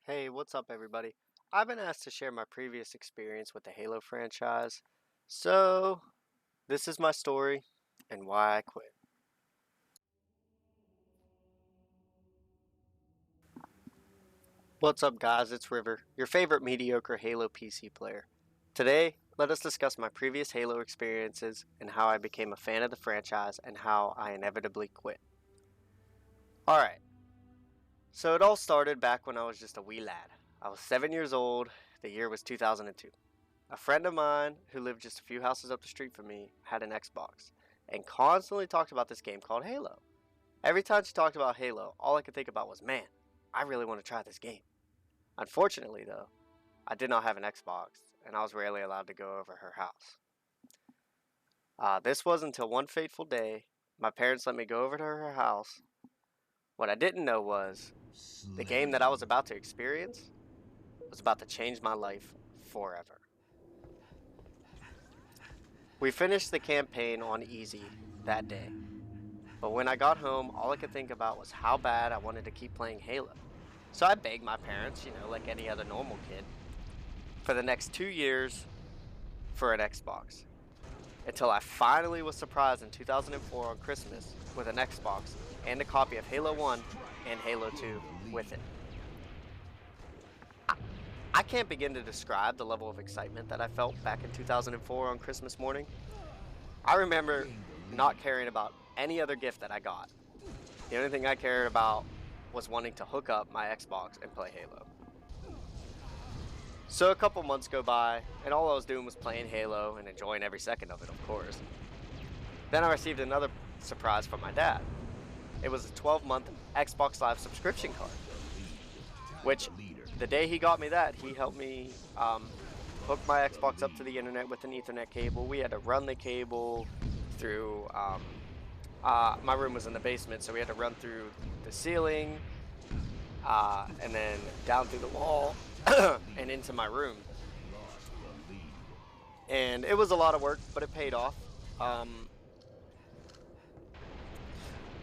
Hey, what's up, everybody? I've been asked to share my previous experience with the Halo franchise, so this is my story and why I quit. What's up, guys? It's River, your favorite mediocre Halo PC player. Today, let us discuss my previous Halo experiences and how I became a fan of the franchise and how I inevitably quit. Alright, so it all started back when I was just a wee lad. I was 7 years old, the year was 2002. A friend of mine who lived just a few houses up the street from me had an Xbox and constantly talked about this game called Halo. Every time she talked about Halo, all I could think about was, man, I really want to try this game. Unfortunately, though, I did not have an Xbox and I was rarely allowed to go over her house. This was until one fateful day, my parents let me go over to her house. What I didn't know was the game that I was about to experience was about to change my life forever. We finished the campaign on easy that day, but when I got home, all I could think about was how bad I wanted to keep playing Halo. So I begged my parents, like any other normal kid, for the next 2 years for an Xbox. Until I finally was surprised in 2004 on Christmas with an Xbox and a copy of Halo 1 and Halo 2 with it. I can't begin to describe the level of excitement that I felt back in 2004 on Christmas morning. I remember not caring about any other gift that I got. The only thing I cared about was wanting to hook up my Xbox and play Halo. So a couple months go by, and all I was doing was playing Halo and enjoying every second of it, of course. Then I received another surprise from my dad. It was a 12-month Xbox Live subscription card, which the day he got me that, he helped me hook my Xbox up to the internet with an Ethernet cable. We had to run the cable through, my room was in the basement, so we had to run through the ceiling, and then down through the wall and into my room. And it was a lot of work, but it paid off.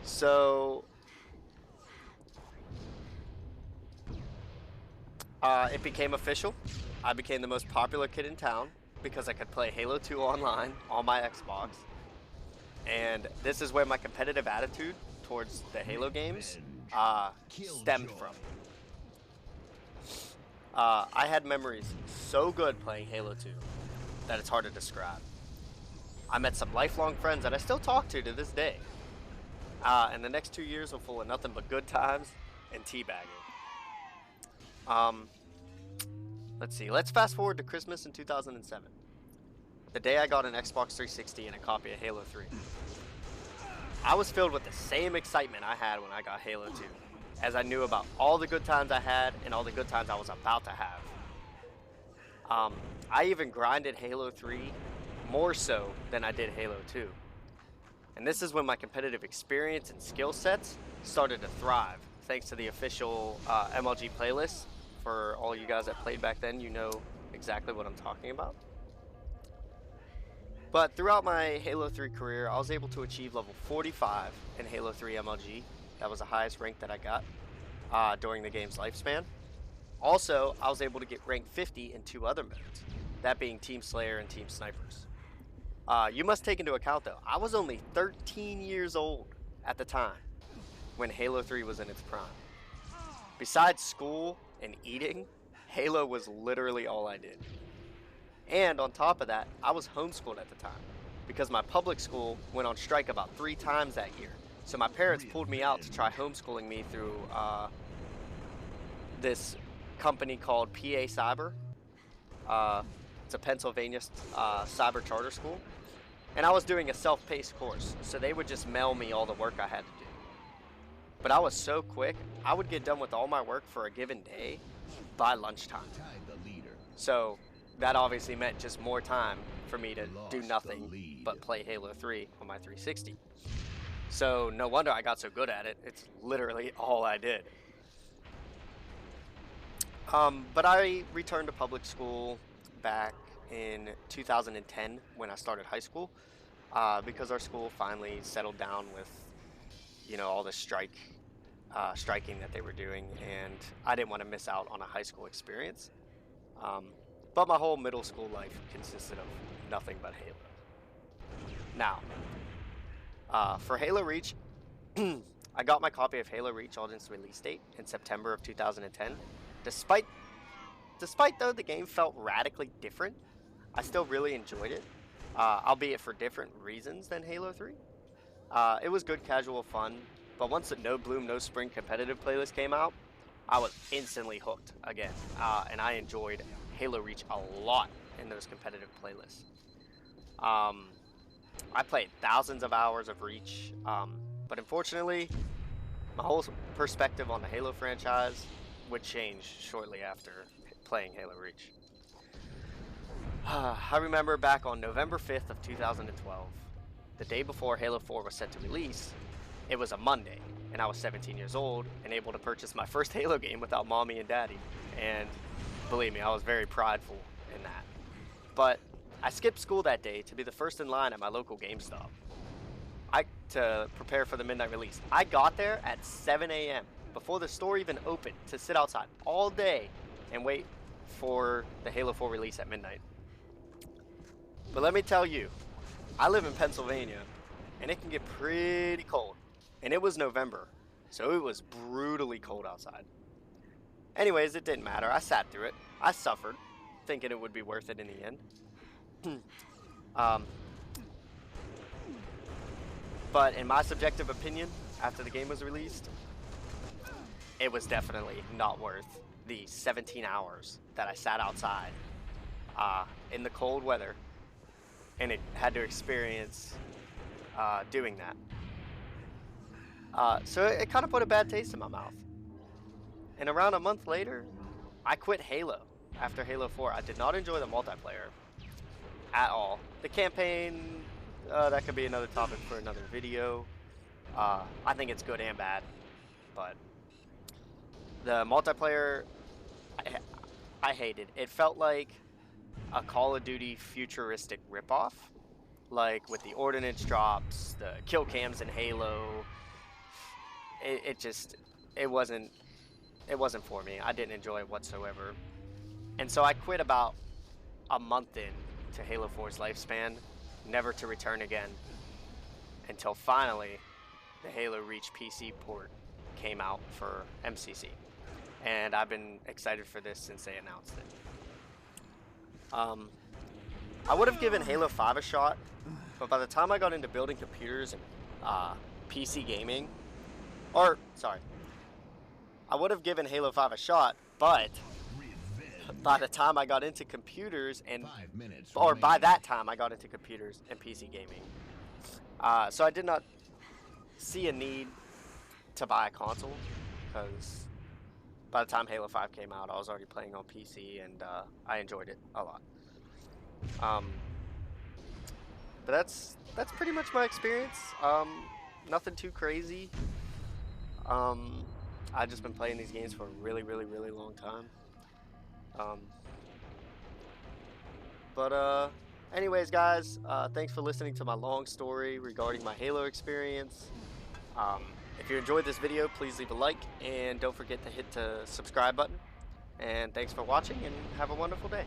So it became official. I became the most popular kid in town because I could play Halo 2 online on my Xbox. And this is where my competitive attitude towards the Halo games stemmed from. I had memories so good playing Halo 2 that it's hard to describe. I met some lifelong friends that I still talk to this day. And the next 2 years were full of nothing but good times and teabagging. Let's see. Let's fast forward to Christmas in 2007. The day I got an Xbox 360 and a copy of Halo 3. I was filled with the same excitement I had when I got Halo 2, as I knew about all the good times I had and all the good times I was about to have. I even grinded Halo 3 more so than I did Halo 2. And this is when my competitive experience and skill sets started to thrive, thanks to the official MLG playlist. For all you guys that played back then, you know exactly what I'm talking about. But throughout my Halo 3 career, I was able to achieve level 45 in Halo 3 MLG. That was the highest rank that I got during the game's lifespan. Also, I was able to get rank 50 in two other modes, that being Team Slayer and Team Snipers. You must take into account, though, I was only 13 years old at the time when Halo 3 was in its prime. Besides school and eating, Halo was literally all I did. And on top of that, I was homeschooled at the time because my public school went on strike about 3 times that year. So my parents pulled me out to try homeschooling me through this company called PA Cyber. It's a Pennsylvania cyber charter school. And I was doing a self-paced course, so they would just mail me all the work I had to do. But I was so quick, I would get done with all my work for a given day by lunchtime. So that obviously meant just more time for me to do nothing but play Halo 3 on my 360. So no wonder I got so good at it. It's literally all I did. But I returned to public school back in 2010 when I started high school because our school finally settled down with, all the strike striking that they were doing, and I didn't want to miss out on a high school experience. Um, but my whole middle school life consisted of nothing but Halo. Now, for Halo Reach, I got my copy of Halo Reach on its release date in September of 2010. Despite though the game felt radically different, I still really enjoyed it, albeit for different reasons than Halo 3. It was good casual fun, but once the No Bloom No Spring competitive playlist came out, I was instantly hooked again, and I enjoyed Halo Reach a lot in those competitive playlists. I played thousands of hours of Reach, but unfortunately, my whole perspective on the Halo franchise would change shortly after playing Halo Reach. I remember back on November 5th of 2012, the day before Halo 4 was set to release. It was a Monday, and I was 17 years old and able to purchase my first Halo game without mommy and daddy. And believe me, I was very prideful in that. But I skipped school that day to be the first in line at my local GameStop to prepare for the midnight release. I got there at 7 a.m. before the store even opened to sit outside all day and wait for the Halo 4 release at midnight. But let me tell you, I live in Pennsylvania, and it can get pretty cold. And it was November, so it was brutally cold outside. Anyways, it didn't matter. I sat through it. I suffered, thinking it would be worth it in the end. But in my subjective opinion, after the game was released, it was definitely not worth the 17 hours that I sat outside in the cold weather, and it had to experience doing that. So it kind of put a bad taste in my mouth. And around a month later, I quit Halo after Halo 4. I did not enjoy the multiplayer at all. The campaign, that could be another topic for another video. I think it's good and bad, but the multiplayer, I hated. It felt like a Call of Duty futuristic ripoff, like with the ordnance drops, the kill cams in Halo. It wasn't for me. I didn't enjoy it whatsoever. And so I quit about a month in to Halo 4's lifespan, never to return again, until finally the Halo Reach PC port came out for MCC. And I've been excited for this since they announced it. I would have given Halo 5 a shot, but by the time I got into building computers and PC gaming, I would have given Halo 5 a shot, but by the time I got into computers and, or by that time I got into computers and PC gaming. So I did not see a need to buy a console, because by the time Halo 5 came out, I was already playing on PC, and I enjoyed it a lot. But that's pretty much my experience. Nothing too crazy. I've just been playing these games for a really, really, really long time. Anyways, guys, thanks for listening to my long story regarding my Halo experience. If you enjoyed this video, please leave a like, and don't forget to hit the subscribe button. And thanks for watching, and have a wonderful day.